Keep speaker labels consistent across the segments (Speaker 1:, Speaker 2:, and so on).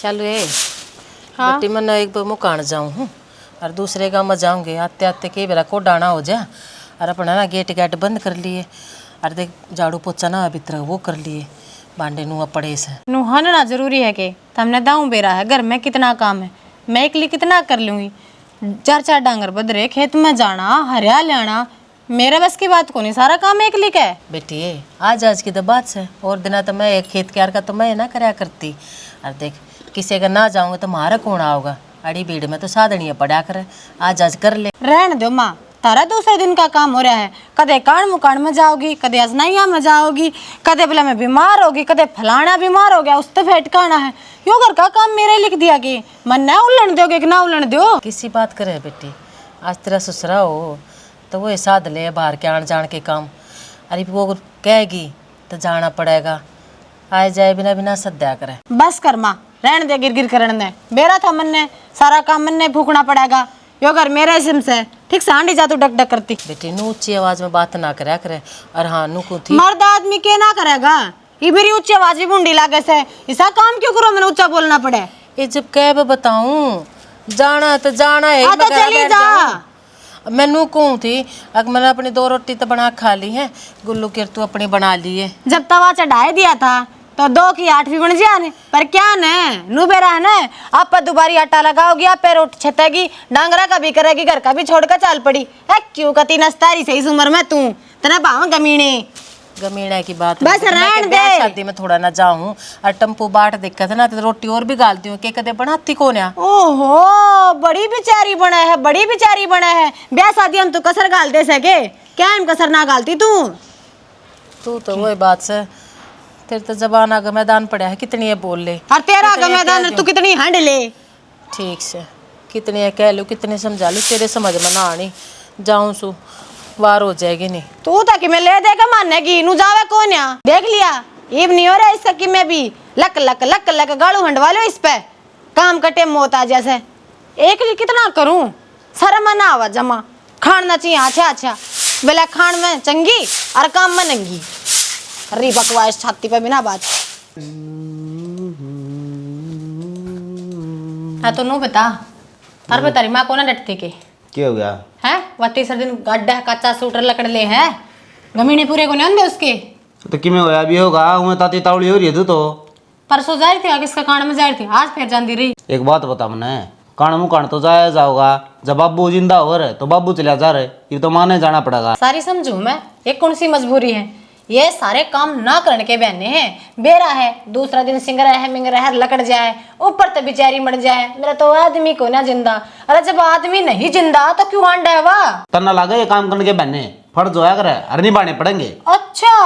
Speaker 1: चलो ए
Speaker 2: हाँ
Speaker 1: बेटी मैं एक बार मुकान जाऊँ हूँ और दूसरे गाँव में जाऊँगे आते आते कई बेरा को डाना हो जा और अपना ना गेट गेट बंद कर लिए और देख झाड़ू पोछा ना अभी तरह वो कर लिए भांडे नुआ पड़े से
Speaker 2: नुहाना ना जरूरी है कि हमने दाऊं बेरा है घर में कितना काम है, मैं एक लिए कितना कर लूंगी। चार चार डांगर बदरे खेत में जाना हरिया लाना मेरे बस की बात को नहीं, सारा काम एक लिए का है।
Speaker 1: बेटी आज की तो बात है और दिना तो मैं एक खेत क्यार का तो मैं ना कराया करती और देख किसी का ना जाऊँगा तो मारा कौन आओगा अड़ी भीड़ में तो साधनिया पड़ा कर आज कर ले
Speaker 2: रहने दो माँ, तारा दूसरे दिन का काम हो रहा है। कदे कान मुकान में जाओगी, कदे अजनाइया में जाओगी, कदे बोला मैं बीमार होगी, कदे फलाना बीमार हो गया उस तो फटकाना है। यो घर का काम मेरे लिख दिया कि मन ना उलझन दोगे कि ना उलझन दो।
Speaker 1: किसी बात करे बेटी आज तेरा ससुरा हो तो वो साध ले बाहर के आन जान के काम अरे वो कहेगी तो जाना पड़ेगा आए जाए बिना बिना सद्या करे।
Speaker 2: बस कर माँ रहने दे गिर गिर करने दे, बेरा था मन ने सारा काम मन ने फूकना पड़ेगा। यो घर मेरे सिम से ठीक से आंडी जा तू डक डक करती।
Speaker 1: बेटी नू ऊंची आवाज में बात ना करया करे और हाँ नू को थी
Speaker 2: मर्द आदमी के ना करेगा ये मेरी ऊंची आवाज भी मुंडी लागे से ऐसा काम क्यों करो मैंने ऊंचा बोलना पड़े।
Speaker 1: ये जब कह बताऊं जाना तो जाना है
Speaker 2: तो चली जा।
Speaker 1: मैं नू कहूँ थी अगर मैंने अपनी 2 रोटी तो बना खा ली है गुल्लू के तू अपनी बना ली है।
Speaker 2: जब तवा चढ़ाए दिया था तो 2 की 8 भी बन जाए ने पर क्या ने नू बेरा है ना आप पर दोबारी आटा लगाओगी आप पे रोटी छतेगी डांगरा का भी करेगी घर का भी छोड़कर चाल पड़ी है क्यों कती नस्तारी सही उम्र में तू तना भाव गमीने
Speaker 1: गमीना की बात
Speaker 2: बस रहन दे।
Speaker 1: शादी में थोड़ा ना जाऊं और टम्पू बाट दिक्कत है ना तो रोटी और भी गालती हूँ के कदे बनाती कौन है।
Speaker 2: ओहो बड़ी बिचारी बना है, बड़ी बिचारी बना है। ब्याह शादी हम तो कसर गाल दे सके क्या हम कसर ना गालती तू
Speaker 1: तो वही बात से तेरे तो जबान आगे मैदान पड़ा है कितनी है बोल ले
Speaker 2: और तेरा आगे मैदान तू कितनी हंड ले
Speaker 1: ठीक से कितनी है कह लू कितने समझा लू तेरे समझ में ना आनी जाऊं सु वार हो जाएगी नहीं
Speaker 2: तू ताकि मैं ले देगा मानने की नू जावे कौन या देख लिया इब नहीं हो रहा इस सकी में भी लक लक लक लक गाड़ू हंडवा लो इस पे काम कटे मौत आ जैसे एक लिए कितना करूं शर्म ना आवा जमा खान ना चाहिए अच्छा अच्छा बेला खान में चंगी और काम में नंगी अरे बकवास छाती पे बिना बात। हाँ तो नो बता और बता रही माँ को ना डटते के
Speaker 3: क्या हो गया
Speaker 2: है वह तीसरे दिन गड्ढा कच्चा सूटर लकड़ ले है गमीने पूरे को नहीं आंदे उसके
Speaker 3: तो कि में होया भी होगा उन्हें ताती तावड़ी हो रही है तू तो
Speaker 2: परसों जा रही थी आगे इसका कान में जा रही थी आज फिर जाती रही।
Speaker 3: एक बात बता मैंने कान मुँह कान तो जाया जाओगा जब बाबू जिंदा हो रहे तो बाबू चला जा रहे ये तो माने जाना पड़ेगा।
Speaker 2: सारी समझू मैं ये कौन सी मजबूरी है ये सारे काम ना करने के बहने हैं बेरा है दूसरा दिन सिंगरा है मिंगरा है लकड़ जाए ऊपर तो बेचारी मर जाए मेरा तो आदमी को ना जिंदा। अरे जब आदमी नहीं जिंदा तो क्यों अंडा है वाह
Speaker 3: तन्ना लगा ये काम करने के बहने फर्ज होया करे अरे नहीं बाने पड़ेंगे।
Speaker 2: अच्छा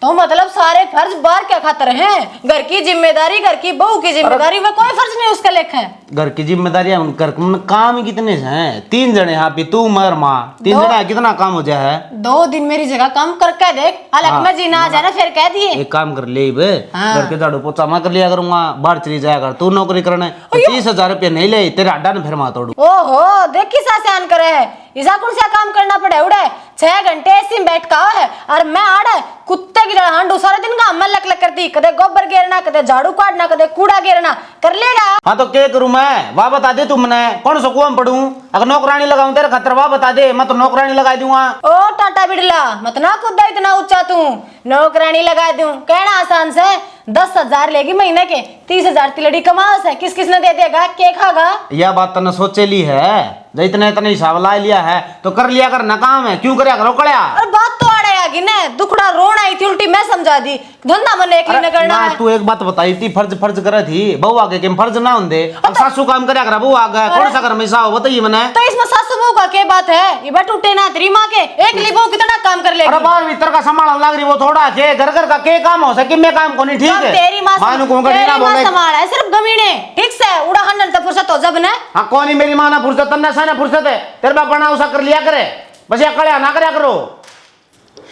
Speaker 2: तो मतलब सारे फर्ज बाहर क्या खातर हैं घर की जिम्मेदारी घर की बहू की जिम्मेदारी में कोई फर्ज नहीं उसका लेखा है।
Speaker 3: घर की जिम्मेदारियां घर में काम ही कितने हैं 3 जने यहाँ पे तू मर माँ 3 जने कितना काम हो जाए है।
Speaker 2: 2 दिन मेरी जगह काम करके देख अलग में जीना आ जाना फिर कह दिए
Speaker 3: एक काम कर ले घर के झाड़ू पोछा मैं कर लिया करूंगा बाहर चली जाया कर तू नौकरी करने 30,000 रुपया नहीं ले तेरे अड्डा ने फिर मार तोड़ू।
Speaker 2: ओहो देखी सासे करे है इसा कौन सा काम करना पड़े उड़े 6 घंटे ऐसी बैठ का है और मैं आड़े कुत्ते की हांडू सारा दिन का अमल लक लक करती कदे गोबर गिरना कदे झाड़ू काटना कदे कूड़ा गिरना कर लेगा।
Speaker 3: हाँ तो क्या करूं मैं वाह बता दे तू मैंने कौन सा कुआं पढ़ूं अगर नौकरानी लगाऊं तेरे खतर वाह बता दे मैं तो नौकरानी लगा दूंगा।
Speaker 2: ओ टाटा बिड़ला मत ना कूदा इतना ऊंचा तू नौकरानी लगा दूं कहना आसान से 10,000 लेगी महीने के 30,000 तिलड़ी कमाओ से किस किसने दे देगा के खागा।
Speaker 3: यह बात तने सोचे ली है जब इतने इतने हिसाब ला लिया है तो कर लिया कर ना काम है क्यों करे करो कड़िया।
Speaker 2: अरे बात तो आड़े आगी ने दुखड़ा रोना आई थी उल्टी मैं समझा दी धंधा मन एक न करना है।
Speaker 3: तू एक बात बताई थी फर्ज फर्ज करे थी बहू आगे के फर्ज ना होंदे अब सासू काम करे कर बहू आगे कौन सा घर में सा हो बताइए मैंने।
Speaker 2: तो इसमें सासू बहू का क्या बात है ये बात टूटे ना तेरी माँ के एक ली बहू कितना काम कर लेगी।
Speaker 3: अरे बाहर भीतर का संभाल लग रही वो थोड़ा के घर घर का के काम हो सके मैं काम को नहीं ठीक है
Speaker 2: तेरी माँ संभाल है सिर्फ गमीने ठीक से उड़ा हंडन तो फुर्सत हो जब ने।
Speaker 3: हाँ कौन ही मेरी माँ ना फुर्सत तन्ना सा ना फुर्सत है तेरे बाप बना उसा कर लिया करे बस या कड़िया ना करया करो।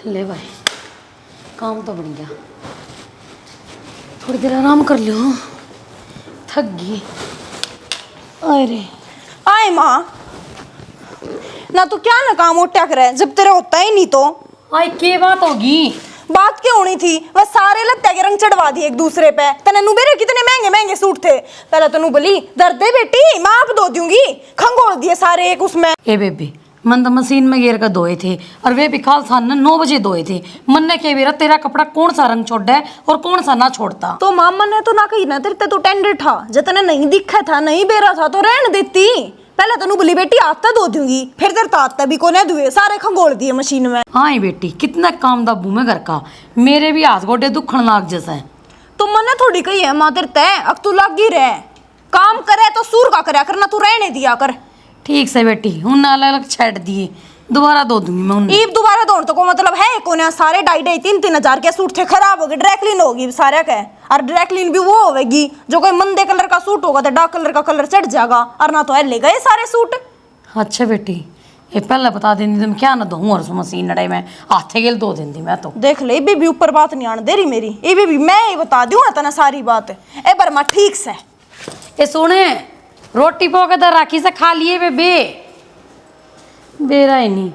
Speaker 1: ले भाई काम तो बन गया थोड़ी देर आराम कर लो थक गई।
Speaker 4: अरे आए माँ ना तो क्या ना काम उठा करे जब तेरा होता ही नहीं तो
Speaker 1: आई के बात होगी
Speaker 4: बात क्या होनी थी, वह सारे लत्ते के रंग चढ़वा दिए एक दूसरे पे। तने नु बेरे कितने महंगे महंगे सूट थे। पहले तो नु बोली दर्द दे बेटी, मैं आप धो दूंगी, खंगोल दिए सारे एक उसमें।
Speaker 5: ए बेबी मन तो मशीन में गिर कर धोए थे और वे भी खाल सान ने 9 बजे धोए थे। मन ने कह मेरा तेरा कपड़ा कौन सा रंग छोड़ा है और कौन सा ना छोड़ता।
Speaker 4: तो मामा ने तो ना कही ना, तेरे तो टेंडर था, जितने नहीं दिखा था नहीं बेरा था तो रहने देती। पहले तो नु बोली बेटी आता धो दूंगी, फिर तेरे तो आता भी कोने धुए, सारे खंगोल दिए मशीन में।
Speaker 5: हाँ ही बेटी कितना काम दाबू में घर का, मेरे भी हाथ गोडे दुखन लाग जैसा है।
Speaker 4: तो मने थोड़ी कही है माँ तेरे तय, अब तू लग ही रहे, काम करे तो सूर का करया करना, तू रहने दिया कर।
Speaker 5: ठीक से बेटी उन अलग अलग छेड़ दिए, दोबारा धो दूंगी मैं उन्हें।
Speaker 4: ईब दोबारा धोने तो को मतलब है कोने, सारे 2.5-3 हजार के सूट थे, खराब हो गए, ड्राई क्लीन होगी सारे के। और ड्राई क्लीन भी वो होगी जो कोई मंदे कलर का सूट होगा तो डार्क कलर का कलर चढ़ जाएगा, और ना तो ले गए सारे सूट।
Speaker 5: अच्छा बेटी ये पहले बता देंगी तुम क्या ना धोऊं, और मशीन लड़ाई में हाथे गेल धो देंगी मैं तो।
Speaker 4: देख ले भी ऊपर बात नहीं आने दे रही मेरी, ये भी मैं ही बता दूं तना सारी बात। ए पर मां ठीक से
Speaker 5: ये सुने रोटी पोके तो राखी से खा लिए बेबे, बेरा ही नहीं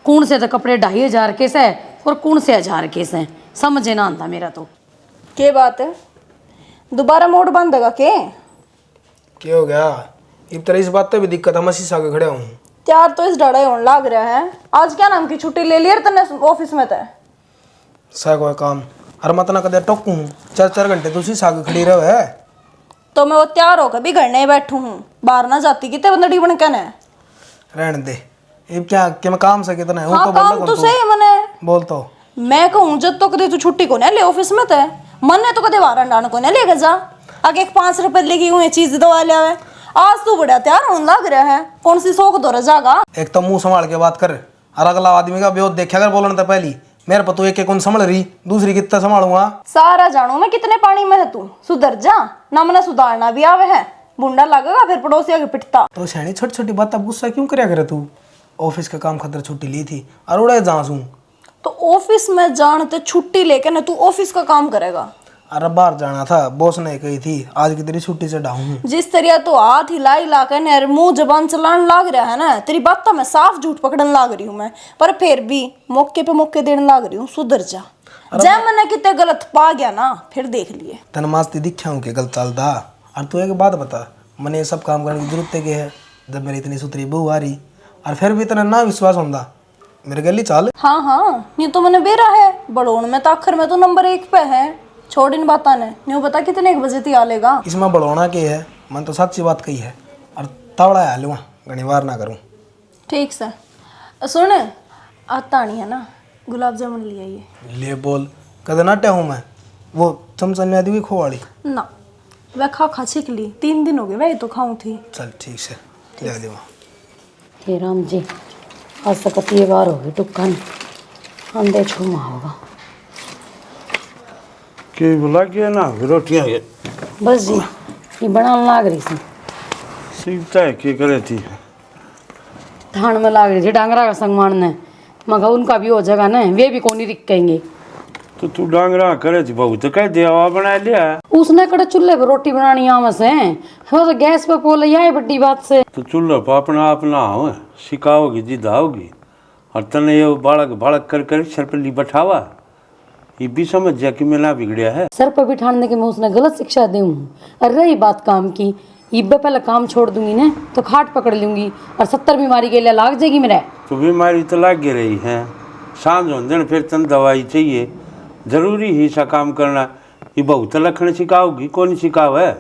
Speaker 5: कौन से तो कपड़े 2,500 के से और कौन से 1000 के से, समझे ना आता मेरा तो।
Speaker 4: के बात है, दोबारा मोड़ बंदेगा के
Speaker 6: क्या हो गया? इस तरह इस बात पे भी दिक्कत है, मैं शीशा के खड़ा हूँ।
Speaker 4: त्यार तो इस डड़ा होने लग रहा है। आज क्या नाम की छुट्टी ले लिया तने ऑफिस में? तय
Speaker 6: सा कोई काम हर मत ना कदे टोकू 4-4 घंटे तू शीशा के खड़ी रहे है।
Speaker 4: तो मैं वो तैयार होकर भी घर नहीं बैठू हूँ, बाहर ना जाती कितने बंदड़ी बन के न
Speaker 6: रहने दे, ये क्या मैं काम से कितना है?
Speaker 4: हाँ,
Speaker 6: तो
Speaker 4: काम तो सही मने
Speaker 6: बोल तो
Speaker 4: मैं कहूँ जब तो कदे तू छुट्टी को ले ऑफिस में तय मन ने तो कदे बाहर डान को लेके जा, आगे एक 5 रुपए लेगी हुए चीज दवा ले आवे। आज तू बड़ा तैयार होने लग रहा है, कौन सी शौक दो जागा।
Speaker 6: एक तो मुंह संभाल के बात कर, और अगला आदमी का बेहोश देखा कर बोलने तो पहली मेरे पर तू एक कौन संभाल रही, दूसरी कितना संभालूंगा?
Speaker 4: सारा जानू मैं कितने पानी में है, तू सुधर जा ना, मने सुधारना भी आवे है, बुंडा लगेगा फिर पड़ोसी आगे पिटता।
Speaker 6: तो सैनी छोटी छोटी बात अब गुस्सा क्यों करया करे तू? ऑफिस का काम खतर छुट्टी ली थी और उड़े जाऊँ
Speaker 4: तो ऑफिस में जानते छुट्टी लेके ना तू ऑफिस का काम करेगा।
Speaker 6: अरे बाहर जाना था, बॉस ने कही थी आज की तेरी छुट्टी से डाऊं।
Speaker 4: जिस तरह तो हाथ हिला हिला के ना मुंह जबान चलाने लाग रहा है ना, तेरी बात तो मैं साफ झूठ पकड़ने लाग रही हूँ मैं, पर फिर भी मौके पे मौके देने लाग रही हूँ, सुधर जा। जब मैंने कितने गलत पा गया ना फिर देख लिए
Speaker 6: तन मास्ती दिखा हूँ कि गलत चलता। और तू एक बात बता, मैंने ये सब काम करने की जरूरत है जब मेरी इतनी सुथरी बहू आ रही, और फिर भी इतना ना विश्वास होता मेरे गली चाल।
Speaker 4: हाँ हाँ ये तो मैंने बेरा है, बड़ोन में तो आखिर में तो नंबर 1 पे है, छोड़ इन बात ने न्यू बता कितने 1 बजे तक आ लेगा।
Speaker 6: इसमें बढ़ोना के है, मन तो सच्ची बात कही है, और तवड़ा है लुआ घनी बार ना करूँ।
Speaker 4: ठीक से सुन, आता नहीं है ना, गुलाब जामुन ले आइए।
Speaker 6: ले बोल कदे नाट्या हूँ मैं, वो चमचन में आदि खोवाड़ी
Speaker 4: ना वह खा छिक ली, 3 दिन हो गए वही तो खाऊं थी।
Speaker 6: चल ठीक से ले देवा।
Speaker 5: हे राम जी आज तक 3 बार हो गई टुक्कन अंडे छुमा होगा
Speaker 7: कि बुला के ना रोटियां
Speaker 5: बस जी ये बनाने लाग रही थी,
Speaker 7: सीखता है कि करे थी
Speaker 5: धान में लाग रही थी डांगरा का संग मारने, मगर उनका भी हो जाएगा ना, वे भी कौन नहीं कहेंगे।
Speaker 7: तो तू डांगरा करे थी बहुत, तो कह दिया बना लिया।
Speaker 5: उसने कड़े चूल्हे पर रोटी बनानी आम से, वो तो गैस पे पोल है बड़ी बात से।
Speaker 7: तो चूल्हा पर अपना अपना हो सिखाओगी जिदा होगी, और तने ये बालक बालक कर कर सर पर ली बैठावा, ये भी समझ जा कि मैं ना बिगड़िया है।
Speaker 5: सर पर बिठाने के मैं उसने गलत शिक्षा दूँ। और रही बात काम की, इब्बे पहले काम छोड़ दूंगी ना तो खाट पकड़ लूंगी और 70 बीमारी के लिए लाग जाएगी मेरे।
Speaker 7: तो बीमारी तो लाग रही है, सांझ हो दिन फिर तन दवाई चाहिए, जरूरी ही सा काम करना। ये बहुत लखन सिखाओगी, कौन सिखाओ है?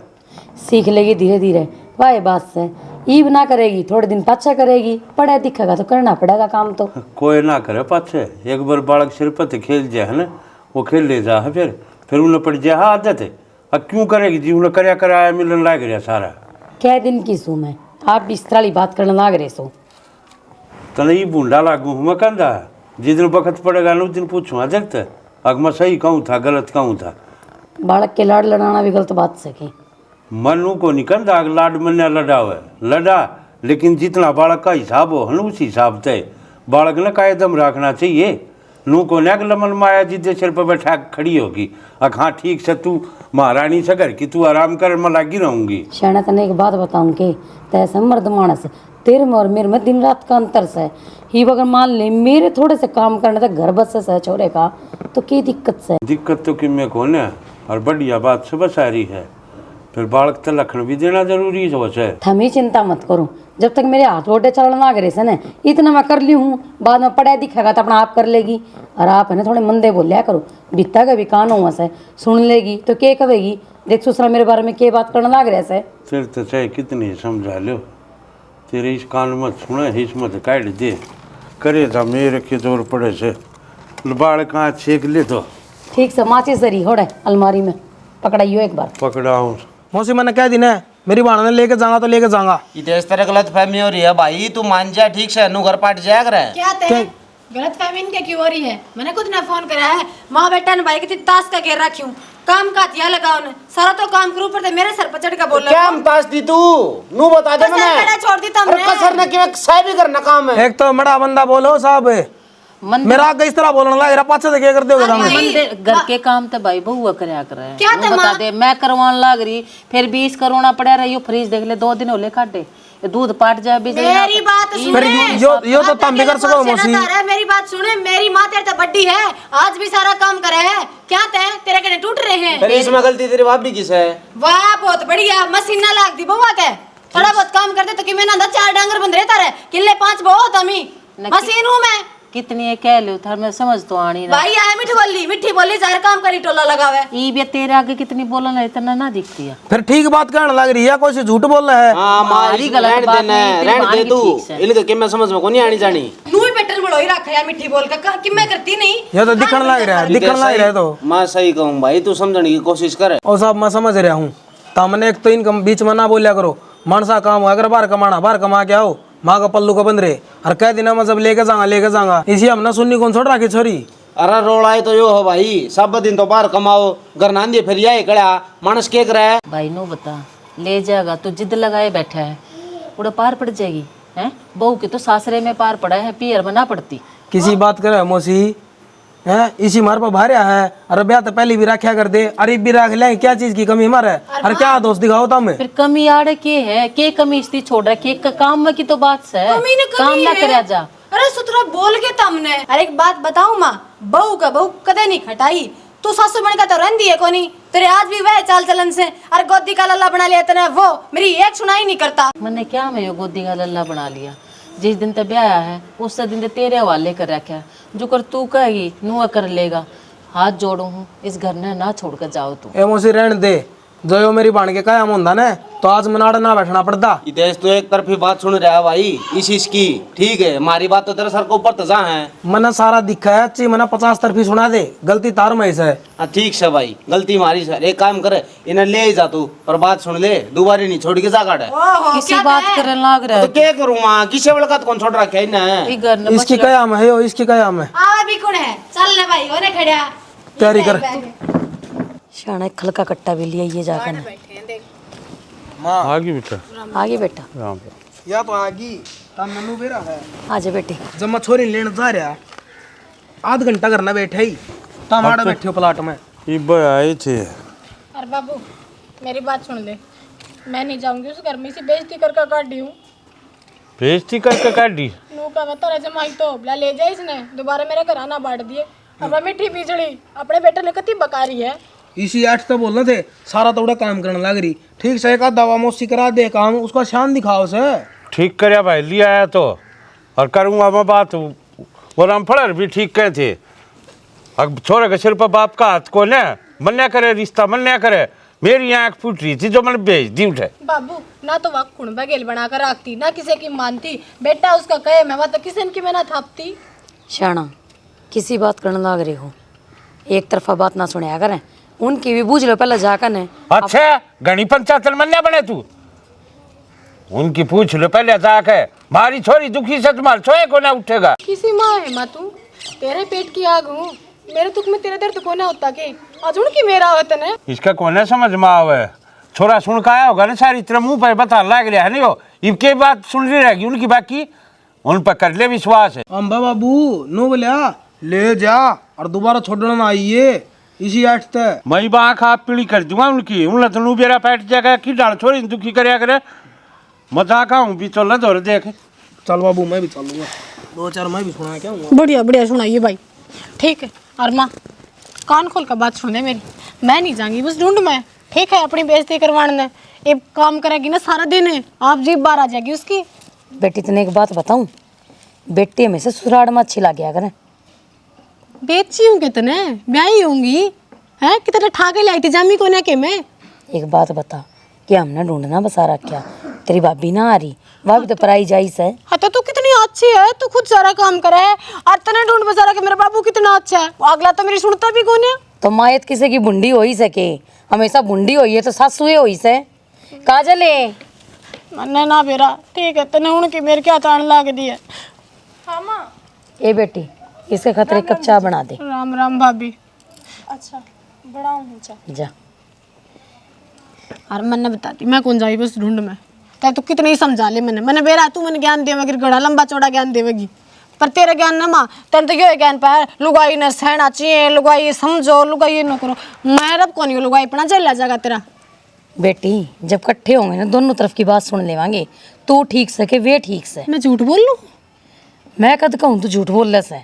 Speaker 5: सीख लेगी धीरे धीरे, वाह बात से ईब ना करेगी थोड़े दिन पाछा करेगी, पढ़ा दिखेगा तो करना पड़ेगा काम तो।
Speaker 7: कोई ना करे पाछे, एक बार बालक सिर पर खेल जाए है ना, वो खेल ले जा है, फिर उन्हें पड़ जाए आदत है। अब क्यों करेगी जी, उन्हें करया कराया मिलन लाग रहा सारा।
Speaker 5: क्या दिन की सू मैं, आप भी इस तरह बात करने लाग रहे सो।
Speaker 7: तने ये बूंदा लागू मैं कहता जिस दिन वक्त पड़ेगा ना उस दिन पूछूँगा देखते अग मैं सही कहूँ था गलत कहूँ था।
Speaker 5: बालक के लाड लड़ाना भी गलत बात सके,
Speaker 7: मनु को नहीं कहता अग लाड मन लड़ावे लड़ा, लेकिन जितना बालक का हिसाब हो है ना उस हिसाब से बालक ने कायदम रखना चाहिए। नू को नग लमन माया जिद्दे सिर पर बैठा खड़ी होगी, अग हाँ ठीक से तू महारानी से घर की तू आराम कर मैं लागी रहूंगी।
Speaker 5: शायद तने एक बात बताऊं के तैसे मर्द मानस तेरे में और मेरे में दिन रात का अंतर है। ही अगर मान ले मेरे थोड़े से काम करने तक घर बस है छोरे का, तो क्या दिक्कत है?
Speaker 7: दिक्कत तो कि मैं कौन है, और बढ़िया बात सुबह सारी है, फिर बालक तो लखन भी देना जरूरी है।
Speaker 5: थम ही चिंता मत करो, जब तक मेरे हाथ लोटे चलना ना करे से ना, इतना मैं कर ली हूँ, बाद में पढ़ाई दिखेगा तो अपना आप कर लेगी। और आप है ना थोड़े मंदे बोलिया करो, बीता का भी कान हुआ से सुन लेगी तो क्या कहेगी, देख ससुरा मेरे बारे में क्या बात करने लाग रहा है।
Speaker 7: तेरे तो चाहे कितनी समझा लो, तेरे इस कान मत सुने, हिस मत काट दे, करे था मेरे के जोर पड़े से बाल कहाँ छेक ले तो
Speaker 5: ठीक से माचिस सरी हो रहा है अलमारी में, पकड़ाइयो एक बार।
Speaker 7: पकड़ाऊँ
Speaker 6: मौसी मैंने कह दी ना, मेरी बाण ने लेके जाऊंगा तो लेके जाऊंगा।
Speaker 3: ये इस तरह गलत फहमी हो रही है भाई, तू मान जा ठीक से, नु घर पाट जाया करे।
Speaker 2: क्या ते गलत फहमी इनके क्यों हो रही है? मैंने खुद ना फोन करा है, माँ बेटा ने भाई की ताश का घेर रखी हूँ, काम का हथिया लगाओ ने, सारा तो काम करूँ पर मेरे सर पर चढ़ के बोल
Speaker 3: क्या हम ताश दी तू, नु बता दे मैंने।
Speaker 2: छोड़ दी तुमने।
Speaker 3: कसर ने कि सह भी करना काम है।
Speaker 6: एक तो बड़ा बंदा बोलो साहब, मेरा आगे इस तरह बोलने लगा, पाछे से क्या करते हो?
Speaker 1: मंदिर घर के काम तो भाई बहुआ करया करे
Speaker 2: क्या
Speaker 1: वो बता दे, मैं करवाने लाग रही, फिर 20 करवाना पड़ा रही, फ्रिज देख ले 2 दिन होले काटे, दूध पाट जाए बिजली
Speaker 2: मेरी बात सुने,
Speaker 6: यो तो तुम भी कर सको मौसी।
Speaker 2: मेरी बात सुने, मेरी माँ तेरे तो बड्डी है, आज भी सारा काम करे है, क्या तेरे कने टूट रहे हैं?
Speaker 3: फिर इसमें गलती तेरी भाभी की है?
Speaker 2: वाह बहुत बढ़िया, मशीन ना लाग दी बउआ के, थोड़ा बहुत काम करते तो कि मैं ना 4 डांगर बंद रहता रहे, किले 5 बहुत हमी मशीन हूँ मैं।
Speaker 1: कितनी है कह लो थार, मैं समझ तो आनी ना
Speaker 2: भाई आए मीठी बोली सारे काम करी टोला लगावे।
Speaker 1: ई भी तेरे आगे कितनी बोलना है, इतना ना दिखती है।
Speaker 6: फिर ठीक बात कहने लग रही है, कोई से झूठ बोल रहा है।
Speaker 3: हां मारी गलत बात नहीं, रहने दे तू, इनके के मैं समझ में कोनी आनी जानी।
Speaker 2: नू ही बेटल बड़ोई रखा है मीठी बोल का कि मैं करती नहीं।
Speaker 6: ये तो दिखने लग रहा है, दिखने लग रहा है। तो
Speaker 3: मैं सही कहूं भाई, तू समझने की कोशिश कर।
Speaker 6: और साहब मैं समझ रहा हूँ, तुमने एक तो इनकम बीच में ना बोलिया करो, मनसा काम अगर बाहर कमाना बाहर कमा के आओ, माँ का पल्लू का बंद रहे, और कह देना मैं जब लेके जाऊंगा, इसी हमने सुननी कौन छोड़ रखी छोरी।
Speaker 3: अरे रोड़ा तो यो हो भाई, सब दिन तो बाहर कमाओ, घर नांदी फिर ये कड़ा मानस के करे है
Speaker 1: भाई। नो बता ले जाएगा तो जिद लगाए बैठा है, उड़ा पार पड़ जाएगी हैं। बहू के तो सासरे में पार पड़ा है, पियर में ना पड़ती।
Speaker 6: किसी बात करे मौसी है, इसी मार पर भार्या है, अरे ब्याह तो पहले भी रखा कर दे, अरे भी रख ले, क्या चीज की कमी हमारे, अरे क्या दोस्त दिखाओ तुम।
Speaker 1: फिर कमी आड़े के है, के कमी इसती छोड़ रहा के काम में की तो बात है, काम ना करया जा।
Speaker 2: अरे सुतरा बोल के तुमने। अरे एक बात बताऊं माँ, बहू का बहू कदे नहीं खटाई, तू सासू बन का तो रंदी है कोनी, तेरे आज भी वह चाल चलन से, अरे गोदी का लल्ला बना लिया तने, वो मेरी एक सुनाई नहीं करता।
Speaker 1: मैंने क्या मैं यो गोदी का लल्ला बना लिया, जिस दिन तक ब्याह है उस दिन ते तेरे हवाले कर रखा है, जो कर तू कहेगी नुआ कर लेगा। हाथ जोड़ू हूँ, इस घर ने ना छोड़ कर जाओ तू।
Speaker 6: ए मौसी रहने दे, जो यो मेरी बाण के कायम होंदा ने, तो आज मनाड़ा ना बैठना पड़ता।
Speaker 3: इधर तो एक तरफी बात सुन रहा है भाई, इस की ठीक है, हमारी बात तो तेरे सर को ऊपर तजा है।
Speaker 6: मना सारा दिखा है, अच्छी मना 50 तरफी सुना दे, गलती तार में है।
Speaker 3: ठीक से भाई, गलती हमारी सर, एक काम करे इन्हें ले ही जा तू, पर बात सुन ले, दोबारा नहीं छोड़ के जा काट।
Speaker 1: किसी बात करने लाग रहा
Speaker 3: तो क्या करूँ माँ, किसे वाला कौन छोड़ रखा है इन्हें?
Speaker 6: इसकी कयाम है, यो इसकी कयाम है।
Speaker 2: आ भी कौन है, चल ले भाई होने खड़ा
Speaker 6: तैयारी कर।
Speaker 5: शाना एक खलका कट्टा भी लिया ये जाकर
Speaker 7: आगे बेटा,
Speaker 5: आगे बेटा,
Speaker 7: राम
Speaker 6: या तो आगी तब नन्नू बेरा है,
Speaker 5: आजा बेटी।
Speaker 6: जब मैं छोरी लेने जा रहा, आध घंटा करना बैठे ही, तब आड़े बैठे हो प्लाट में।
Speaker 7: ये भाई आए थे।
Speaker 8: अरे बाबू मेरी बात सुन ले, मैं नहीं जाऊंगी उस घर में, इसी बेइज्जती करके काट दी हूँ।
Speaker 7: बेइज्जती करके काट दी?
Speaker 8: नू का बता जमाई तो बोला ले जाए इसने, दोबारा मेरे घर आना बांट दिए। अब मिठी बिजली अपने बेटे ने कती बका रही है।
Speaker 6: इसी 8 तो बोलने थे, सारा तोड़ा काम करने लग रही, ठीक से एक दवा मौसी करा दे काम, उसका शान दिखाओ से।
Speaker 7: ठीक करया भाई, लिया आया तो, और करूँगा मैं बात, वो रामफल भी ठीक कहे थे। अब छोरे के सिर पर बाप का हाथ को न मन्या करे, रिश्ता मन्या करे, मेरी आँख फूट रही थी जो मैंने भेज दी उठे।
Speaker 8: बाबू ना तो वह कुण बगेल बनाकर रखती, ना किसी की मानती, बेटा उसका कहे मैं तो किसी की मैं ना थापती।
Speaker 5: शाना किसी बात करने लग रही हो, एक तरफा बात ना सुने करें, उनकी भी बूझ लो पहले जाकर ने।
Speaker 7: अच्छा घनी पंचायत मन्या बने तू, उनकी पूछ लो पहले जाके, मारी छोरी दुखी से तुम्हारे छोए को ना उठेगा।
Speaker 8: किसी माँ है माँ तू, तेरे पेट की आग हूँ, मेरे दुख में तेरे दर्द को ना होता के आज उनकी मेरा वतन है।
Speaker 7: इसका कोने समझ में आवे, छोरा सुन का आया होगा ना सारी तरह मुंह पर बता लग रहा है नहीं हो, इनके बात सुन रही रहेगी उनकी, बाकी उन पर कर ले विश्वास है।
Speaker 6: अम्बा बाबू नो बोलिया ले जा और दोबारा छोड़ना ना आइए, इसी 8 तक
Speaker 7: मैं बाख आप पीड़ी कर दूंगा उनकी, उन तो नू बेरा पैट जाएगा कि डाल छोरी दुखी करया करे, मजाक आऊँ भी चल दौड़ देख।
Speaker 6: चल बाबू मैं भी चलूंगा, 2-4 मैं भी सुना क्या हूँ।
Speaker 8: बढ़िया बढ़िया सुनाइए भाई। ठीक है। और माँ कान खोल कर बात सुन ले मेरी, मैं नहीं जाऊंगी बस ढूंढ में, ठीक है? अपनी बेइज्जती करवाने एक काम करेगी ना सारा दिन है, आप जीभ बाहर आ जाएगी उसकी।
Speaker 5: बेटी तने एक बात बताऊं, बेटी में से ससुराल में अच्छी लग गया करे।
Speaker 8: बेची हूँ कितने ब्याही होंगी है, कितने ठाके लाई थी जामी को के मैं।
Speaker 5: एक बात बता कि हमने ढूंढना बसा रखा, तेरी भाभी ना आ रही, भाभी तो पराई जाई से।
Speaker 8: हाँ तो तू कितनी अच्छी है, तू खुद सारा काम करे है और तने ढूंढ बजा रहा कि मेरा बाबू कितना अच्छा है, अगला तो मेरी सुनता भी कौन है।
Speaker 5: तो मायत किसी की बुंडी हो ही सके, हमेशा बुंडी हुई है तो सासुए हुई से। काजल है
Speaker 8: मैंने ना बेरा ठीक है, तने उनकी मेरे क्या तान लाग दी है।
Speaker 4: हाँ माँ।
Speaker 5: ए बेटी इसके खतरे कप चाय बना दे।
Speaker 8: राम राम भाभी।
Speaker 4: अच्छा बढ़ाऊँ चाह।
Speaker 5: जा
Speaker 8: और मैंने बता दी मैं कौन जाई बस ढूंढ में, तै तू कितने ही समझा ले मैंने बेरा तू मैंने ज्ञान देवेगी, घड़ा लंबा चौड़ा ज्ञान देवेगी, पर तेरा ज्ञान ना माँ, तेन तो यो ज्ञान पाया लुगाई ने सहना चाहिए, लुगाई ये समझो, लुगाई ये न करो। मैं रब कौन लुगाई पना चल जाएगा तेरा।
Speaker 5: बेटी जब इकट्ठे होंगे ना दोनों तरफ की बात सुन लेवांगे, तू ठीक से के वे ठीक से।
Speaker 8: मैं झूठ बोल लूँ?
Speaker 5: मैं कद कहूँ तू झूठ बोल से,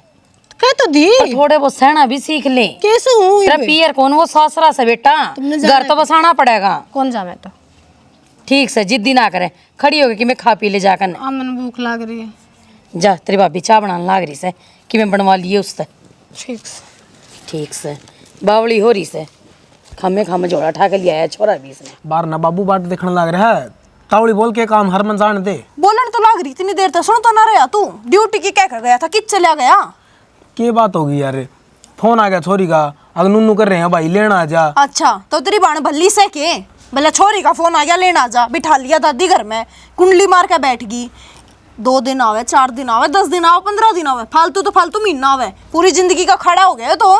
Speaker 8: कह तो दी
Speaker 5: पर थोड़े बहुत सहना भी सीख ले।
Speaker 8: कैसे हूँ
Speaker 5: तेरा पियर कौन, वो सासरा से बेटा, घर तो बसाना पड़ेगा।
Speaker 8: कौन जा मैं तो
Speaker 5: ठीक से जिद्दी ना करे, खड़ी होगी कि मैं खा पी ले जाकर।
Speaker 8: मन भूख लाग रही है।
Speaker 5: जा तेरी भाभी चाय बनाने लाग रही से कि मैं बनवा लिए उससे। ठीक से बावली हो रही से, खामे खामे जोड़ा ठा के लिया है छोरा भी इसने।
Speaker 6: बार ना बाबू बाट देखने लग रहा है, तावड़ी बोल के काम हर मन जान दे।
Speaker 4: बोलन तो लाग रही इतनी देर तक, सुन तो ना रहा तू, ड्यूटी की क्या कर गया था, किस चला गया।
Speaker 6: के बात होगी यार, फोन आ गया छोरी का, अगर नुन्नू कर रहे हैं भाई लेना आ जा।
Speaker 4: अच्छा तो तेरी बाण भल्ली से के भला छोरी का फोन आ गया लेना जा, बिठा लिया दादी घर में, कुंडली मार के बैठ गई। 2 दिन आवे, 4 दिन आवे, 10 दिन आवे, 15 दिन आवे, फालतू तो फालतू महीना आवे, पूरी जिंदगी का खड़ा हो गया तो।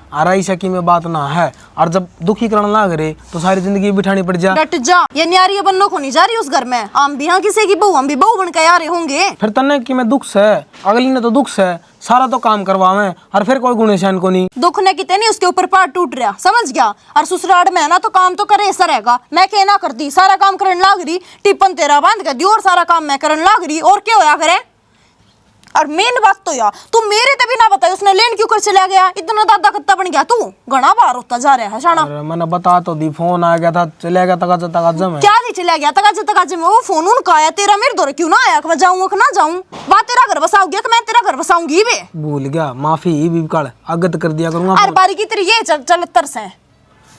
Speaker 6: आराई शकी में बात ना है, और जब दुखी करने लग रहे तो सारी जिंदगी बिठानी पड़ जा।
Speaker 4: डट जा, ये न्यारी बननो को नहीं जा रही उस घर में, हम भी यहाँ किसी की बहू, हम भी बहू बन के आ रहे होंगे।
Speaker 6: फिर तन्ने कि मैं दुख से, अगली ने तो दुख से सारा तो काम करवावे, और फिर कोई गुणेशान को नहीं।
Speaker 4: दुख ने कितने नहीं उसके ऊपर पार टूट रहा, समझ गया। और ससुराल में है ना तो काम तो करे ऐसा रहेगा, मैं कहना करती सारा काम करने लाग रही, टिपन तेरा बांध के दी और सारा काम मैं करने लाग रही, और क्या होया करे। और मेन बात तो यार तू मेरे तभी ना बताई उसने लेन क्यों कर चला गया, इतना दादा कत्ता बन गया तू, घना बार होता जा रहा है शाना।
Speaker 6: अरे मैंने बता तो दी, फोन आ गया था, चले गया तकाजा में।
Speaker 4: क्या नहीं चला गया तकाजे में, वो फोन उनका आया, तेरा मेरे दौरे क्यों ना आया कि मैं जाऊंगा कि ना जाऊं, बात तेरा घर बसाओगे कि मैं तेरा घर बसाऊंगी बे।
Speaker 6: भूल गया, माफी भी कल अगत कर दिया करूंगा।
Speaker 4: हर बारी की तेरी ये चलतर से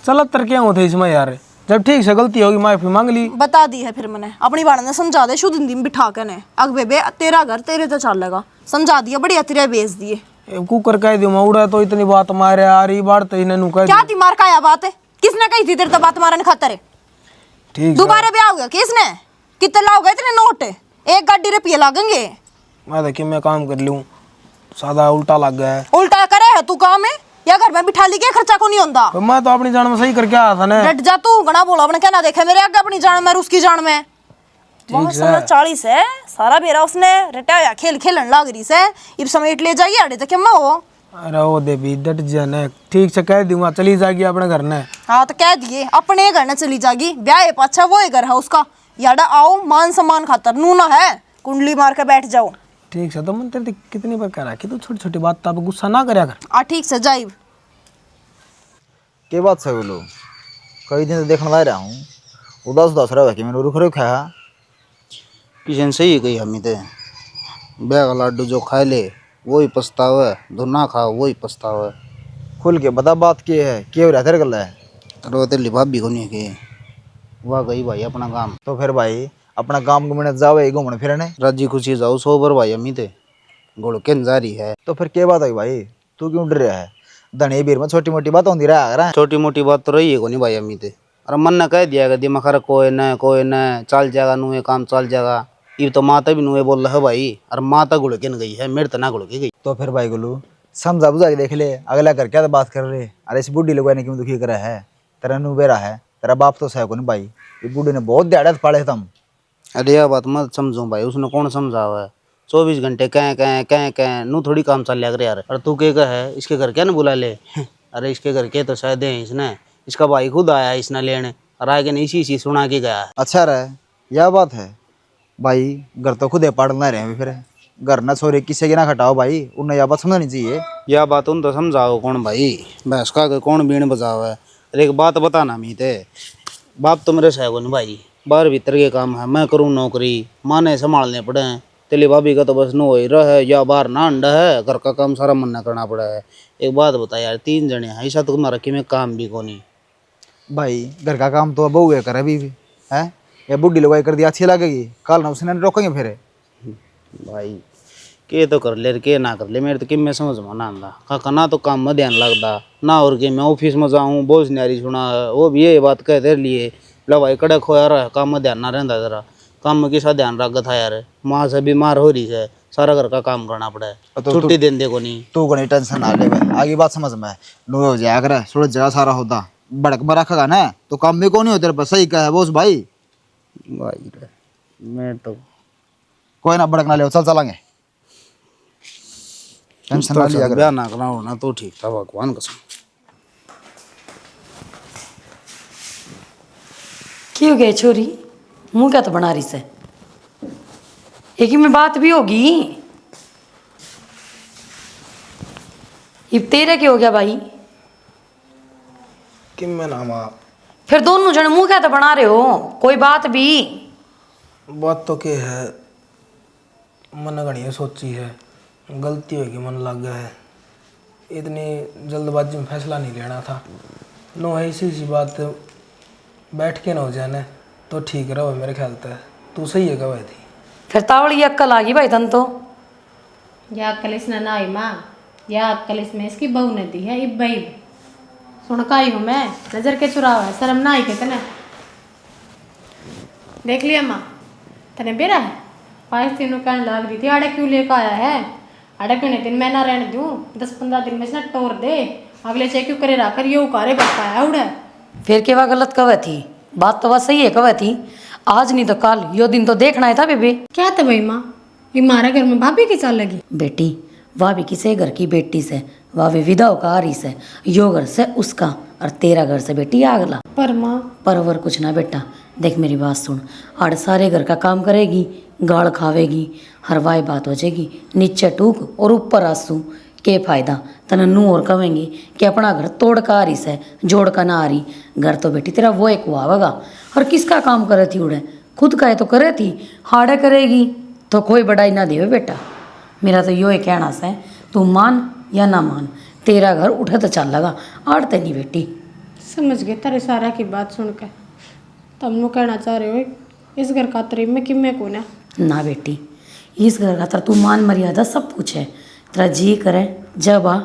Speaker 6: चलतर क्या होते इसमें यार, जब ठीक से गलती होगी माफी मांग ली।
Speaker 4: बता दी है फिर मैंने अपनी बात ने समझा दे, शुद्ध हिंदी में बिठा के ने अग बेबे तेरा घर तेरे तो चलेगा, समझा दिया बढ़िया तेरे बेच दिए।
Speaker 6: कुकर कह दियो मैं उड़ा तो इतनी बात मारे आ रही बार तो इन्हें कह
Speaker 4: क्या थी मार का आया बात है, किसने कही थी तेरे तो बात मारने खातर है।
Speaker 6: ठीक
Speaker 4: दोबारा ब्याह हो गया किसने, कितने लाओगे इतने नोट, एक गाड़ी रुपये लागेंगे।
Speaker 6: मैं देखिए मैं काम कर लूं, सादा उल्टा लग गया है।
Speaker 4: उल्टा करे है तू काम है या घर में बिठा ली के खर्चा को नहीं होता।
Speaker 6: तो मैं तो अपनी जान में सही करके आया था ना।
Speaker 4: डट जा तू, घना बोला अपने कहना देखे मेरे आगे अपनी जान में उसकी जान में। बहुत समय 40 है सारा बेरा उसने रटाया, खेल खेलन लाग रही से, इब समेट ले जाइए आड़े तक मैं हो।
Speaker 6: अरे वो देवी डट जाने, ठीक से कह दूंगा चली जाएगी अपने घर ने।
Speaker 4: हाँ तो कह दिए अपने घर ने चली जाएगी, ब्याह है पाछा वो ही घर है उसका, याडा आओ मान सम्मान खातर नूना है, कुंडली मार के बैठ जाओ।
Speaker 6: ठीक से तो मन तेरे कितनी बार कह रहा कि तू छोटी छोटी बात तब गुस्सा ना करया कर।
Speaker 4: आ ठीक से जाइब
Speaker 9: के बात से बोलो, कई दिन से देखने ला रहा हूँ, उदास उदास रहा है कि मैंने रुख रुख है।
Speaker 3: किशन सही कही हमी ते, ब्याह का लाडू जो खा ले वही पछतावे, जो ना खा वही पछतावे।
Speaker 9: खुल के बता बात की है, क्या हो रहा तेरे गला है।
Speaker 3: अरे तेरी भाभी को नहीं के वह गई भाई अपना काम।
Speaker 9: तो फिर भाई अपना काम घूमने जावे घूमने फिरने,
Speaker 3: राजी खुशी जाओ सोबर भाई अमी ते गोड़ के जा रही है।
Speaker 9: तो फिर क्या बात है भाई, तू क्यों डर रहा है। धनी बीर में छोटी मोटी बात होती रहा,
Speaker 3: छोटी मोटी बात तो रही है को नहीं भाई अमी ते। अरे मन ने कह दिया दिमाग खरा कोई न चल जाएगा नुए काम चल जाएगा, ये तो माता भी नुए बोल रहा है भाई, और माता गुड़ के न गई है, मेरे तो ना गुड़ के गई।
Speaker 9: तो फिर भाई गुलू समझा बुझा के देख ले, अगला कर क्या तो बात कर रहे। अरे इस बुढ़ी लगवाने क्यों दुखी करा है, तेरा नु बेरा है, तेरा बाप तो सह को नहीं भाई, ये बुढ़ी ने बहुत दिहाड़ा पाले तुम।
Speaker 3: अरे यह बात मत समझो भाई, उसने कौन समझावा है, 24 घंटे कहें नू थोड़ी काम चल लिया करे यार। और तू क्या है इसके घर क्या ना बुला ले अरे इसके घर के तो शायद है इसने, इसका भाई खुद आया इसने लेने, और आगे ने इसी सुना के गया है।
Speaker 9: अच्छा रहा यह बात है, भाई घर तो खुद पाड़ना रहे फिर घर ना छोरे किसी की ना खटाओ भाई, उन्हें यह बात समझनी चाहिए।
Speaker 3: यह बात उन तो समझाओ कौन भाई, भैंस का के कौन बीण बजाओ है। अरे एक बात बताना मीते, बाप तो मेरे सहगुन भाई, बाहर भीतर के काम है, मैं करूँ नौकरी, माने संभालने पड़े हैं। तेली भाभी का तो बस नो ही रहा है, या बाहर ना अंडा है, घर का काम सारा मन करना पड़ा है। एक बात बता यार, 3 जने हैं, ऐसा तो तुम्हारा कि में काम भी को नहीं।
Speaker 9: भाई घर का काम तो बहू है करे अभी भी है, ये बुढ़ी लगाई कर दी अच्छी लगेगी, कल ना उसने रोकेंगे फिर।
Speaker 3: भाई के तो कर ले के ना कर ले, मेरे तो कि मैं समझ में ना आंदा काका, ना तो काम में ध्यान लगता ना, और कि मैं ऑफिस में जाऊँ बोझ न्यारी सुना, वो भी ये बात कहते लिए लो भाई कड़क हो यार, काम में ध्यान ना रहता जरा, काम में किसा ध्यान रखा था यार, माँ से बीमार हो रही है, सारा घर का काम करना पड़ा है, छुट्टी देने को नहीं।
Speaker 9: तू कोई टेंशन ना ले भाई, आगे बात समझ में नो हो जाया करे, सूरज जगह सारा होता भड़क में रखेगा ना तो काम भी कौन नहीं होता। सही कहा है बोस भाई,
Speaker 3: भाई मैं तो
Speaker 9: कोई ना भड़क ना ले, चल चलेंगे, टेंशन ना लिया कर।
Speaker 3: ब्याह ना करना होना तो ठीक था भगवान कसम।
Speaker 5: क्यों गए छोरी, मुंह क्या तो बना रही से, एक ही में बात भी होगी। ये तेरे क्या हो गया भाई,
Speaker 6: कि मैं नाम आप
Speaker 5: फिर दोनों जने मुंह क्या तो बना रहे हो, कोई बात भी।
Speaker 6: बात तो के है, मन घड़िया सोची है, गलती होगी मन लग गया है, इतनी जल्दबाजी में फैसला नहीं लेना था। नो ऐसी सी बात बैठ के ना हो जाए तो ठीक रहो, मेरे ख्याल से तू सही है कहा थी।
Speaker 5: फिर तावड़ी अक्कल आ गई भाई तन तो।
Speaker 8: या अक्कल इसने ना आई माँ, या अक्कल इसमें इसकी बहू ने दी है। इब भाई सुन का ही हूँ मैं, नजर के चुरावा है, शर्म ना आई के तने देख लिया माँ, तने बेरा है पाँच तीनों कहने लग रही थी आड़े क्यों लेकर आया है, आड़े कितने दिन मैं ना रहने दूँ, 10-15 दिन में से ना टोर दे, अगले चेक क्यों करे रखकर ये उकारे बपाया उड़े।
Speaker 5: फिर के वह गलत कवे थी, बात तो वह सही है कवे थी, आज नहीं तो कल यो दिन तो देखना है था बेबी।
Speaker 8: क्या था भाई माँ, ये हमारे घर में भाभी की चाल लगी।
Speaker 5: बेटी वह भी किसी घर की बेटी से, वह भी विदा होकर आ रही से, यो घर से उसका और तेरा घर से बेटी आगला।
Speaker 8: पर माँ
Speaker 5: परवर कुछ ना बेटा, देख मेरी बात सुन, आड़ सारे घर का काम करेगी, गाड़ खावेगी, हरवाई बात हो जाएगी, नीचे टूक और ऊपर आंसू, के फायदा तना नू और कहेंगे कि अपना घर तोड़ का आ रही से जोड़ का ना आ रही, घर तो बेटी तेरा वो एक हुआगा, और किसका काम करे थी उड़े, खुद का है तो करे थी, हाड़े करेगी तो कोई बड़ाई ना देवे बेटा। मेरा तो यो ही कहना से, तू मान या ना मान, तेरा घर उठे तो चल लगा, आड़ते नहीं बेटी।
Speaker 8: समझ गए तारे सारा की बात सुनकर, तुम लोग कहना चाह रहे हो इस घर का तरीब में कि मैं कौन है।
Speaker 5: ना बेटी, इस घर का तर तू मान मर्यादा सब कुछ है, तेरा जी करे जब आ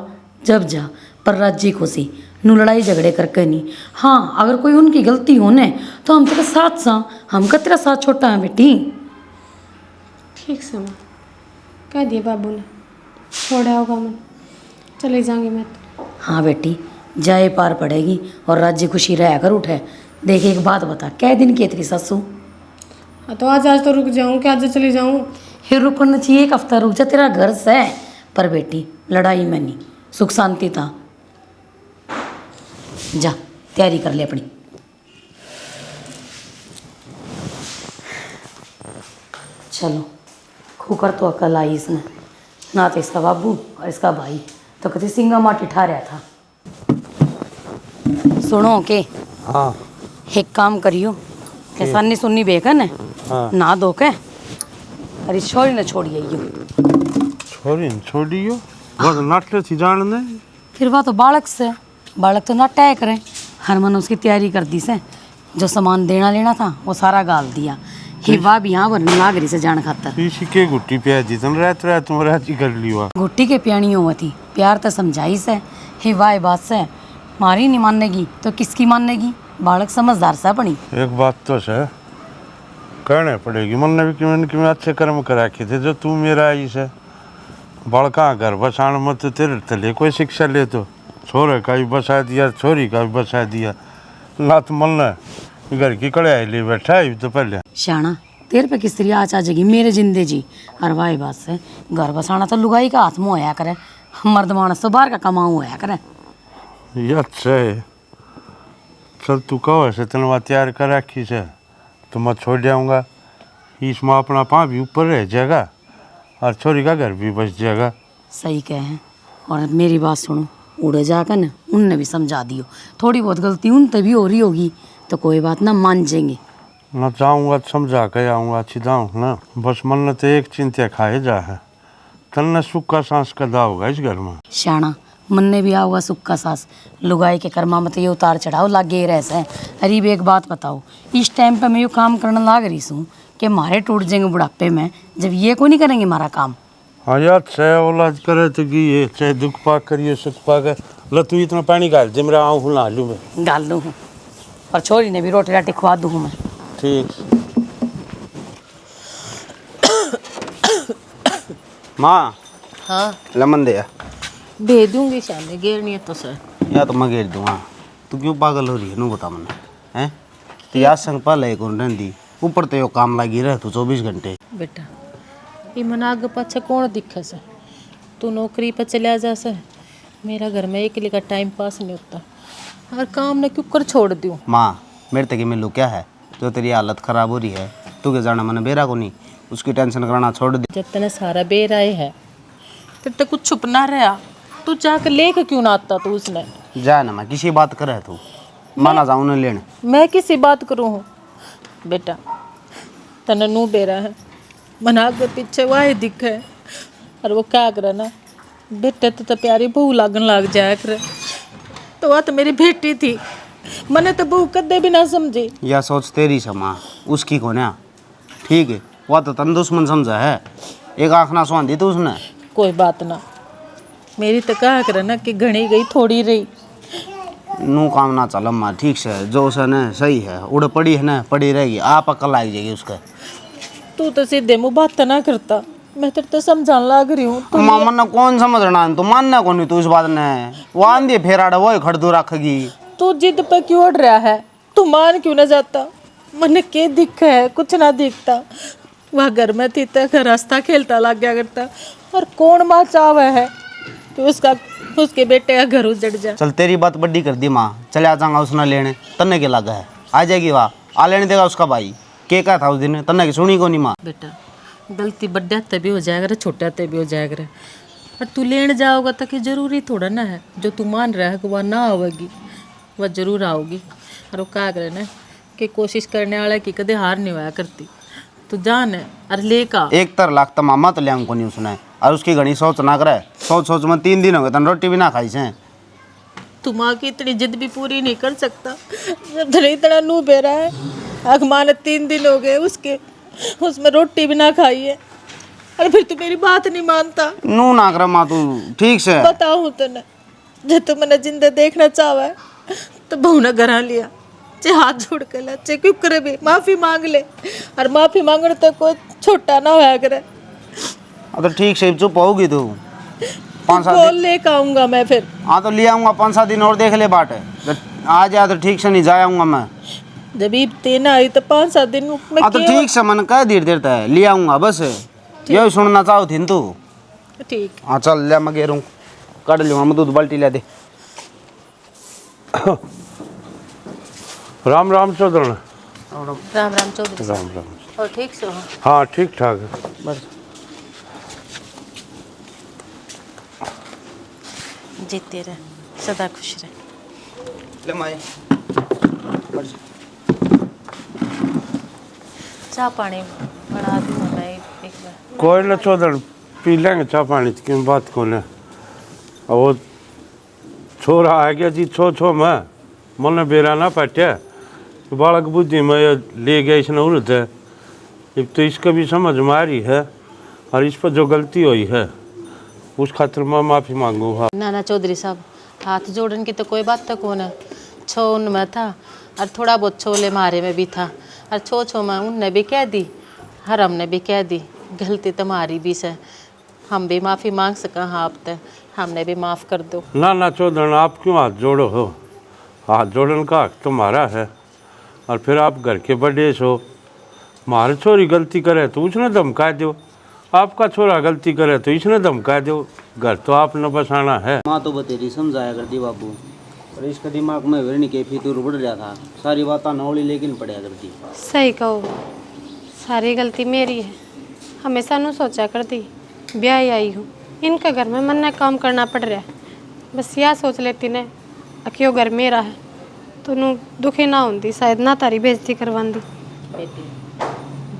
Speaker 5: जब जा, पर राजी खुशी नू लड़ाई झगड़े करके नहीं। हाँ अगर कोई उनकी गलती होने तो हम तेरे साथ सा, हम का तेरा साथ छोटा है बेटी।
Speaker 8: ठीक समय कह दिए बाबू ने, छोड़ा होगा मन, चले जाएंगे मैं तो।
Speaker 5: हाँ बेटी जाए पार पड़ेगी और राज्य खुशी रह कर उठे। देख एक बात बता, कै दिन की तेरी सासू?
Speaker 8: हाँ तो आज तो रुक जाऊँ क्या, आज चली जाऊँ?
Speaker 5: फिर रुकना चाहिए, एक हफ्ता रुक जा, तेरा घर से। पर बेटी लड़ाई में नहीं, सुख शांति था। जा तैयारी कर ले अपनी। चलो खूकर तो अकल आई इसने, ना तो इसका बाबू और इसका भाई तो कभी सिंगा माटी ठा रहा था। सुनो के
Speaker 7: हाँ
Speaker 5: एक काम करियो, कैसा नहीं सुननी बेकन है
Speaker 7: हाँ।
Speaker 5: ना दो के, अरे छोरी न छोड़िए यो,
Speaker 7: छोरी न छोड़ियो, वो नाटले थी जानने।
Speaker 5: फिर वह तो बालक से, बालक तो नाटा करें, हर मन उसकी तैयारी कर दी से, जो सामान देना लेना था वो सारा गाल दिया, ही वाह भी यहाँ भरने लाग रही से जान खातर।
Speaker 7: पीछे के गुट्टी प्याज जितन रहत रहा तुम राजी कर लियो।
Speaker 5: गुट्टी के प्याणी हुआ थी, प्यार तो समझाई से, ही वाह बात से मारी नहीं मानेगी तो किसकी मानेगी, बालक समझदार सा बनी।
Speaker 7: एक बात तो है कहने पड़ेगी, मन ने भी कि मैं अच्छे कर्म करा के थे, जो तू मेरा आई से बड़का घर बसाण मत तेरे तले कोई शिक्षा ले, तो छोरे का भी बसा दिया, छोरी का भी बसा दिया, ना तो मन ने घर की कड़ाई ले बैठा है तो पहले।
Speaker 5: श्याणा तेरे पे किस तरह आ जाएगी मेरे जिंदे जी, हर वाई बात से घर बसाना तो लुगाई का हाथ में होया करे, मर्द मानस तो बाहर का कमाऊ होया करे।
Speaker 7: ये अच्छा है, चल तू कहो ऐसे तेन तैयार कर रखी से तो मैं छोड़ जाऊँगा, इसमें अपना पाँव भी ऊपर रह जाएगा और छोरी का घर भी बच जाएगा।
Speaker 5: सही कहे। और मेरी बात सुनो, उड़े जाकर ना उनने भी समझा दियो, थोड़ी बहुत गलती उन तभी हो रही होगी तो कोई बात ना, मान जाएंगे।
Speaker 7: ना जाऊँगा समझा के आऊँगा अच्छी जाऊँ ना, बस मन ने तो एक चिंता खाए जा है, तन्ने सुख का सांस कदा होगा इस घर में।
Speaker 5: शाना मन ने भी आओगा सुख का सास, लुगाई के कर्मा मत ये उतार चढ़ाव लागे ही रहता है। अरे एक बात बताओ, इस टाइम पे मैं ये काम करने लाग रही हूँ कि मारे टूट जाएंगे बुढ़ापे में, जब ये को नहीं करेंगे हमारा काम।
Speaker 7: हाँ यार, चाहे औलाद करे तो कि ये चाहे दुख पा करिए सुख पा कर। ल तू इतना पानी डाल दे, मेरा आऊँ हूँ नहा लूँ मैं।
Speaker 5: डाल दूँ हूँ और छोरी ने भी रोटी राटी खुआ दूँ मैं।
Speaker 7: ठीक।
Speaker 3: माँ
Speaker 1: हाँ
Speaker 3: लेमन दे
Speaker 1: भेज दूंगी शाम घेरनी है तो सर।
Speaker 3: या तो मैं घेर दूँगा। तू क्यों पागल हो रही है नू बता मन हैं? तो याद संग पल है कौन रही ऊपर तो यो काम लगी रह तू 24 घंटे।
Speaker 1: बेटा ये मन आगे पाछे कौन दिखे से, तू नौकरी पर चला जा से, मेरा घर में अकेले का टाइम पास नहीं होता और काम ने क्यों कर छोड़ दूँ।
Speaker 3: माँ मेरे तक मिलू क्या है जो तेरी हालत ख़राब हो रही है, तू के जाना मैंने बेरा को नहीं, उसकी टेंशन करना छोड़ दे।
Speaker 1: जब तने सारा बेराए है फिर तो कुछ छुपना रहा, तू जाकर लेके क्यों ना आता तू उसने।
Speaker 3: जा ना मैं किसी बात करे तू माना जाऊँ न लेने।
Speaker 1: मैं किसी बात करूँ हूँ बेटा, तने नू बेरा है मन आगे पीछे वाहे दिखे और वो क्या करे ना, बेटे तो प्यारी बहू लागन लाग जाया करे, तो वह तो मेरी बेटी थी, मैंने तो बहू कदे भी ना समझी।
Speaker 3: या सोच तेरी समा उसकी को ना, ठीक है वह तो तन दुश्मन समझा है, एक आँख ना सुहान दी तो उसने।
Speaker 1: कोई बात ना, मेरी तो कहा करे ना कि घनी गई थोड़ी रही।
Speaker 3: नू काम ना चल अम्मा ठीक से, जो उसे न सही है उड़ पड़ी है ना पड़ी रहेगी, आप अकल आई जाएगी उसका।
Speaker 1: तू तो सीधे मुँह बात ना करता, मैं तेरे तो समझाने लग रही हूँ।
Speaker 3: अम्मा मन कौन समझना है, तू मानना कौन नहीं तू इस बात ने, वो आंधी फेराड़ा वो खड़दू रखेगी।
Speaker 1: तू जिद पे क्यों अड़ रहा है, तू मान क्यों ना जाता, मन के दिख है कुछ ना दिखता। वह घर में थी तो घर रास्ता खेलता लग गया करता, और कौन माँ चाव है कि उसके बेटे का घर उजड़ जाए।
Speaker 3: चल तेरी बात बड्डी कर दी माँ, चले आ जाऊंगा उसने लेने, तन्ने के लगा है आ जाएगी वाह, आ लेने देगा उसका भाई के क्या था उस दिन, तन्ने की सुनी को नहीं माँ।
Speaker 1: बेटा गलती बड्डे हत्ते भी हो जाएगा, छोटे हत्ते भी हो जाएगा, और तू लेने जाओगा तो कि जरूरी थोड़ा ना है जो तू मान रहा है कि वह ना आवेगी, वह जरूर आओगी। और वो क्या करे ना कि कोशिश करने वाले की कदे हार नहीं होया करती, तू जान है और लेका
Speaker 3: एक तर लाख मामा तो लिया को नहीं उसने, और उसकी घनी सोच ना करे, सोच सोच में 3 दिन हो गए तन रोटी भी ना खाई से।
Speaker 1: तू माँ की इतनी जिद भी पूरी नहीं कर सकता, जब तेरे इतना नू बेरा है, अगमान 3 दिन हो गए उसके, उसमें रोटी भी ना खाई है, और फिर तू मेरी बात नहीं मानता।
Speaker 3: नू ना करे माँ तू ठीक से
Speaker 1: बताऊँ तने, जब तू मैंने जिंदा देखना चाहा है तो बहू ने घर लिया, चाहे हाथ जोड़ के ला, चाहे क्यों करे भी माफी मांग ले, और माफी मांगने तो कोई छोटा ना होया करे।
Speaker 3: तो ठीक से चुप होगी तू 5-7
Speaker 1: बोल लेकर आऊंगा मैं फिर।
Speaker 3: हाँ तो ले आऊँगा 5-7 दिन और देख ले बाट, आ जाए तो ठीक से नहीं जा आऊँगा मैं।
Speaker 1: जब ईद तेना आई तो 5-7 दिन में
Speaker 3: हाँ तो ठीक से मन कह देर देर तक ले आऊँगा, बस यही सुनना चाहो थी तू।
Speaker 1: ठीक।
Speaker 3: हाँ चल ले मैं गेरूँ कट लूँगा, मैं दूध बाल्टी ले दे।
Speaker 7: राम राम चौधरी।
Speaker 1: राम राम चौधरी।
Speaker 7: राम राम।
Speaker 1: और ठीक से हो?
Speaker 7: हाँ ठीक ठाक है।
Speaker 3: बस
Speaker 1: जीते रहे, सदा खुश रहे।
Speaker 3: ले माई
Speaker 1: चाय पानी बना दूँ मैं एक बार।
Speaker 7: कोई ना चौधरी, पी लेंगे चाय पानी की क्यों बात को ने। और वो छोरा आ गया जी छो में मन बेरा ना पटे, बालक बुद्धि में ये ले गया इसने उलट है, अब तो इसका भी समझ में आ रही है, और इस पर जो गलती हुई है उस खातिर मैं माफ़ी मांगूँगा।
Speaker 1: ना ना चौधरी साहब, हाथ जोड़ने की तो कोई बात तो कौन है, छो उनमें था और थोड़ा बहुत छोले मारे में भी था, और छो में उनने भी कह दी और हमने भी कह दी, गलती तुम्हारी भी से, हम भी माफ़ी मांग सका। हाँ आप तो हमने भी माफ़ कर दो।
Speaker 7: ना ना चौधरी, आप क्यों हाथ जोड़ो हो, हाथ जोड़ने का हक तुम्हारा है, और फिर आप घर के बड़े हो, हमारे छोरी गलती करे तो उसने धमका दो, आपका छोरा गलती करे तो इसने धमका दो, घर तो आपने बसाना है।
Speaker 3: माँ तो बतेरी समझाया करती बाबू, और इसका दिमाग में वेरनी के फितूर बढ़ रहा था, सारी बात नौली लेकिन पड़ा करती।
Speaker 8: सही कहो, सारी गलती मेरी है। हमेशा नू सोचा करती ब्याह आई हूँ, इनका घर में मन काम करना पड़ रहा है। बस यह सोच लेती ने कि वो घर मेरा है तो नू दुखी ना होती, शायद ना तारी बेइज्जती करवांदी।
Speaker 1: बेटी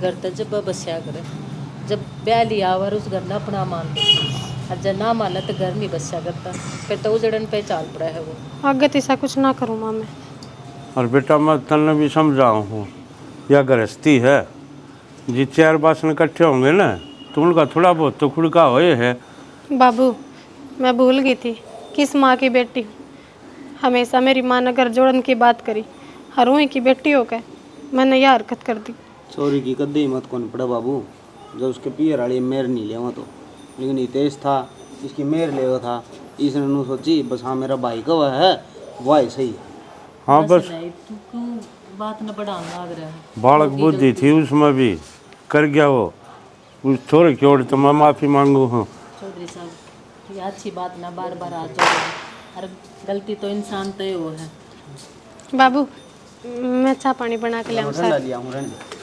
Speaker 1: घर तो जब बस्या करे, जब ब्याह लिया और उस घर ना अपना मान दे, और जब ना माना तो घर नहीं बस्या करता, फिर तो उजड़न पे चाल पड़ा है वो।
Speaker 8: आगे तीसा कुछ ना करूँ माँ मैं।
Speaker 7: और बेटा मैं तन्ने भी समझाऊँ हूँ, या गृहस्थी है, जी 4 बासन इकट्ठे होंगे ना तो उनका थोड़ा बहुत तो खुड़का होए है।
Speaker 8: बाबू मैं भूल गई थी किस माँ की बेटी हूँ। हमेशा मेरी माँ ने घर जोड़न की बात करी, हर हुई की बेटी होकर मैंने यह हरकत कर दी।
Speaker 3: चोरी की कद्दी हिम्मत कौन पड़ा बाबू, जब उसके पियर वाली मेर नहीं ले तो, लेकिन ये तेज था, इसकी मेर ले था, इसने नू सोची बस हाँ मेरा भाई का है वह सही है।
Speaker 7: हाँ बस
Speaker 1: तू क्यों बात न बढ़ाने लग रहा है?
Speaker 7: बालक बुद्धि थी उसमें भी, कर गया वो, उस थोड़े क्योड़ तो मैं माफ़ी मांगू हूँ।
Speaker 1: चौधरी साहब ये अच्छी बात ना बार बार आ जाए, और गलती तो इंसान तो वो है।
Speaker 8: बाबू मैं चाय पानी बना के ले आऊँ
Speaker 3: ठंडा लिया हूँ रहने दे।